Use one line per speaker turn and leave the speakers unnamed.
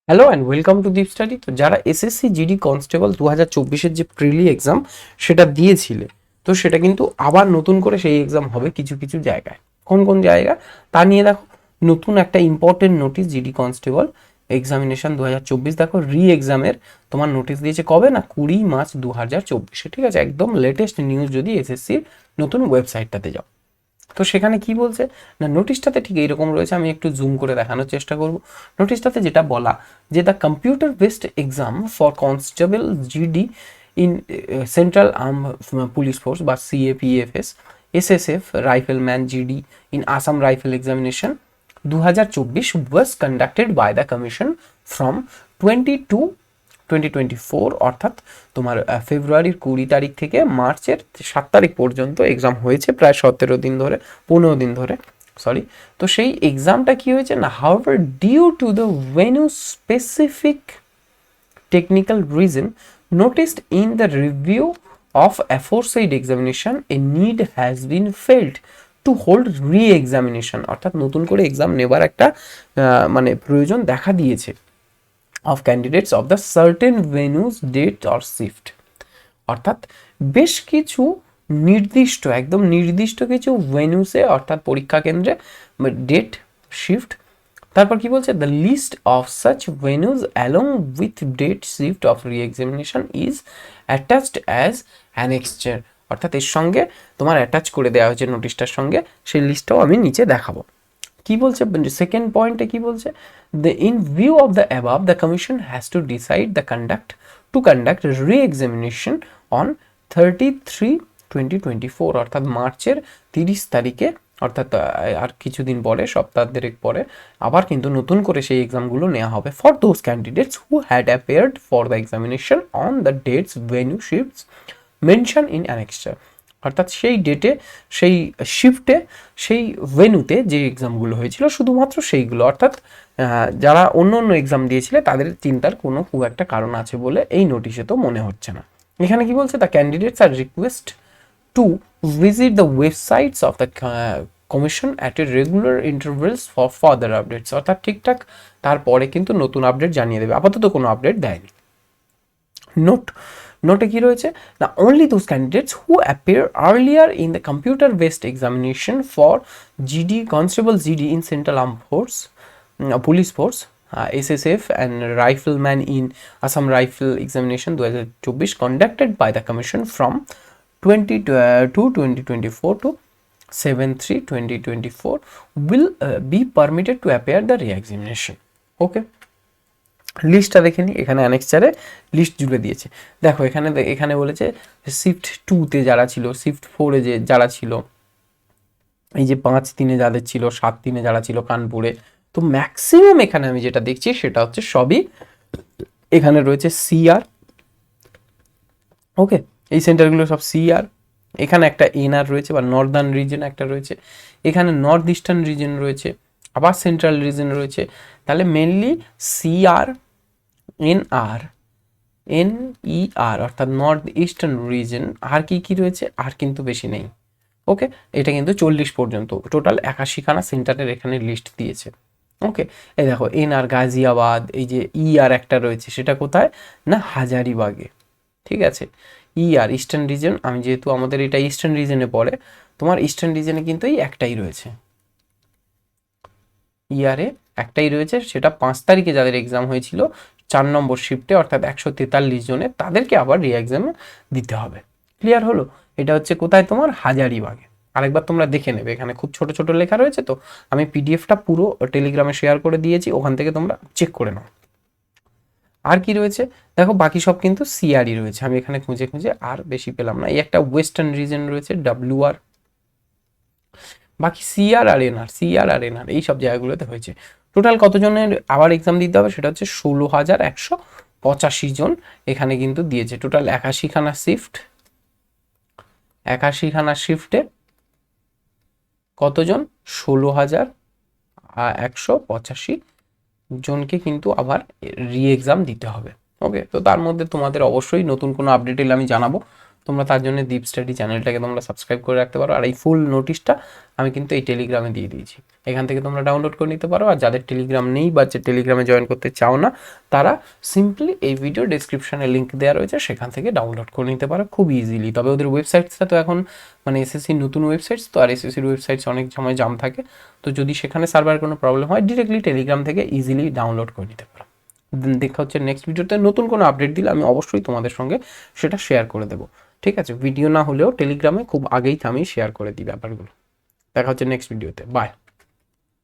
Hello and welcome to Deep study. তো যারা SSC GD constable 2024-এর যে প্রিলি এক্সাম সেটা দিয়েছিলে, তো সেটা কিন্তু আবার নতুন করে সেই এক্সাম হবে কিছু কিছু জায়গায়। কোন কোন জায়গা তা নিয়ে দেখো, নতুন একটা important notice GD constable examination 2024, দেখো রি এক্সামের তোমার নোটিশ দিয়েছে কবে না, 20 মার্চ 2024। ঠিক আছে, একদম লেটেস্ট নিউজ যদি এসএসসির নতুন ওয়েবসাইটটাতে যাও। তো সেখানে কি বলছে না, নোটিশটাতে ঠিক এইরকম রয়েছে, আমি একটু জুম করে দেখানোর চেষ্টা করব। নোটিশটাতে যেটা বলা যে the computer based exam for constable GD in central arm police force বা CAPFS SSF rifleman GD in Assam rifle examination 2024 was conducted by the commission from 2024 অর্থাৎ তোমার ফেব্রুয়ারির 20 তারিখ থেকে মার্চের 7 তারিখ পর্যন্ত এক্সাম হয়েছে, প্রায় 17 দিন ধরে, 15 দিন ধরে, সরি। তো সেই এক্সামটা কি হয়েছে না, however due to the venue specific technical reason noticed in the review of aforesaid examination, a need has been felt to hold re-examination অর্থাৎ নতুন করে এক্সাম নেবার একটা মানে প্রয়োজন দেখা দিয়েছে of candidates of the certain venues date or shift। অর্থাৎ বেশ কিছু নির্দিষ্ট, একদম নির্দিষ্ট কিছু ভেন্যুসে অর্থাৎ পরীক্ষা কেন্দ্রে ডেট শিফট। তারপর কি বলছে, the list of such venues along with date shift of re examination is attached as annexure. অর্থাৎ এর সঙ্গে তোমার অ্যাটাচ করে দেওয়া হয়েছে নোটিশটার সঙ্গে, সেই লিস্টটাও আমি নিচে দেখাবো। কি বলছে সেকেন্ড পয়েন্টে, কি বলছে, the in view of the above the commission has to decide the conduct রি এক্সামিনেশন অন 30/3/2024 অর্থাৎ মার্চের 30 তারিখে, অর্থাৎ আর কিছুদিন পরে, সপ্তাহ দেড়েক পরে আবার কিন্তু নতুন করে সেই এক্সামগুলো নেওয়া হবে for those candidates who had appeared for the examination on the dates venue shifts mention in annexure. অর্থাৎ সেই ডেটে, সেই শিফটে, সেই ভেন্যুতে যে এক্সামগুলো হয়েছিল শুধুমাত্র সেইগুলো, অর্থাৎ যারা অন্য অন্য এক্সাম দিয়েছিলে তাদের চিন্তার কোনো খুব একটা কারণ আছে বলে এই নোটিশে তো মনে হচ্ছে না। এখানে কি বলছে, the candidates are request to visit the websites of the commission at a regular intervals for further updates. অর্থাৎ ঠিকঠাক তারপরে কিন্তু নতুন আপডেট জানিয়ে দেবে, আপাতত কোনো আপডেট দেয়নি। নোটে কি রয়েছে না, only those candidates who appear earlier in the computer based examination for GD constable GD in central arm force police force SSF and rifleman in Assam Rifle Examination 2024 conducted by the Commission from 2024 to 7/3/2024 will be permitted to appear the re-examination. Okay, লিস্টটা দেখে নিই, এখানে অ্যানেক্সারে list জুড়ে দিয়েছে। দেখো এখানে এখানে বলেছে শিফট 2-তে যারা ছিল, শিফট 4-এ যে যারা ছিল, এই যে 5-3-এ যাদের ছিল, 7-3-এ যারা ছিল কানপুরে, তো ম্যাক্সিমাম এখানে আমি যেটা দেখছি সেটা হচ্ছে সবই এখানে রয়েছে সিআর। ওকে, এই সেন্টারগুলো সব সিআর। এখানে একটা এনআর রয়েছে বা নর্দার্ন রিজন একটা রয়েছে, এখানে নর্থ ইস্টার্ন রিজন রয়েছে, আবার সেন্ট্রাল রিজন রয়েছে। তাহলে মেনলি সিআর, এনআর, এনইআর অর্থাৎ নর্থ ইস্টার্ন রিজন। আর কি কি রয়েছে, আর কিন্তু বেশি নেই। ওকে, এটা কিন্তু 40 পর্যন্ত, টোটাল 81খানা সেন্টারের এখানে লিস্ট দিয়েছে। ওকে, এই দেখো এনআর গাজিয়াবাদ, এই যে ইআর একটা রয়েছে সেটা কোথায় না হাজারিবাগে। ঠিক আছে, ইআর ইস্টার্ন রিজন, আমি যেহেতু আমাদের এটা ইস্টার্ন রিজনে পড়ে, তোমার ইস্টার্ন রিজনে কিন্তু এই একটাই রয়েছে, ইয়ারে একটাই রয়েছে, সেটা 5 তারিখে যাদের এক্সাম হয়েছিল 4 নম্বর শিফটে অর্থাৎ 143 জনের, তাদেরকে আবার রি এক্সাম দিতে হবে। ক্লিয়ার হলো? এটা হচ্ছে কোথায়, তোমার হাজারিবাগে। আরেকবার তোমরা দেখে নেবে, এখানে খুব ছোট ছোট লেখা রয়েছে, তো আমি পিডিএফটা পুরো টেলিগ্রামে শেয়ার করে দিয়েছি, ওখান থেকে তোমরা চেক করে নাও। আর কি রয়েছে দেখো, বাকি সব কিন্তু সিআরই রয়েছে, আমি এখানে খুঁজে খুঁজে আর বেশি পেলাম না। এই একটা ওয়েস্টার্ন রিজন রয়েছে ডাব্লিউআর, বাকি সিআর আর এনআর এই সব জায়গাগুলোতে হয়েছে। টোটাল কতজনের আবার এক্সাম দিতে হবে সেটা হচ্ছে 16,185 জন এখানে কিন্তু দিয়েছে। টোটাল 81খানা শিফট, 81খানা শিফটে কতজন, 16,185 জনকে কিন্তু আবার রি এক্সাম দিতে হবে। ওকে, তো তার মধ্যে তোমাদের অবশ্যই নতুন কোনো আপডেট এলে আমি জানাবো। তোমরা তার জন্য দীপ স্টাডি চ্যানেলটাকে তোমরা সাবস্ক্রাইব করে রাখতে পারো। আর এই ফুল নোটিশটা আমি কিন্তু এই টেলিগ্রামে দিয়ে দিয়েছি, এখান থেকে তোমরা ডাউনলোড করে নিতে পারো। আর যাদের টেলিগ্রাম নেই বা যে টেলিগ্রামে জয়েন করতে চাও না, তারা সিম্পলি এই ভিডিও ডেসক্রিপশনে লিঙ্ক দেওয়া রয়েছে, সেখান থেকে ডাউনলোড করে নিতে পারো খুব ইজিলি। তবে ওদের ওয়েবসাইটসটা তো এখন মানে এসএসসির নতুন ওয়েবসাইটস তো, আর এসএসসির ওয়েবসাইটস অনেক সময় জাম থাকে, তো যদি সেখানে সার্ভার কোনো প্রবলেম হয় ডিরেক্টলি টেলিগ্রাম থেকে ইজিলি ডাউনলোড করে নিতে পারো। দেখা হচ্ছে নেক্সট ভিডিওতে, নতুন কোনো আপডেট দিলে আমি অবশ্যই তোমাদের সঙ্গে সেটা শেয়ার করে দেবো। ঠিক আছে, ভিডিও না হলেও টেলিগ্রামে খুব আগেই আমি শেয়ার করে দিই ব্যাপারগুলো। দেখা হচ্ছে নেক্সট ভিডিওতে, বাই।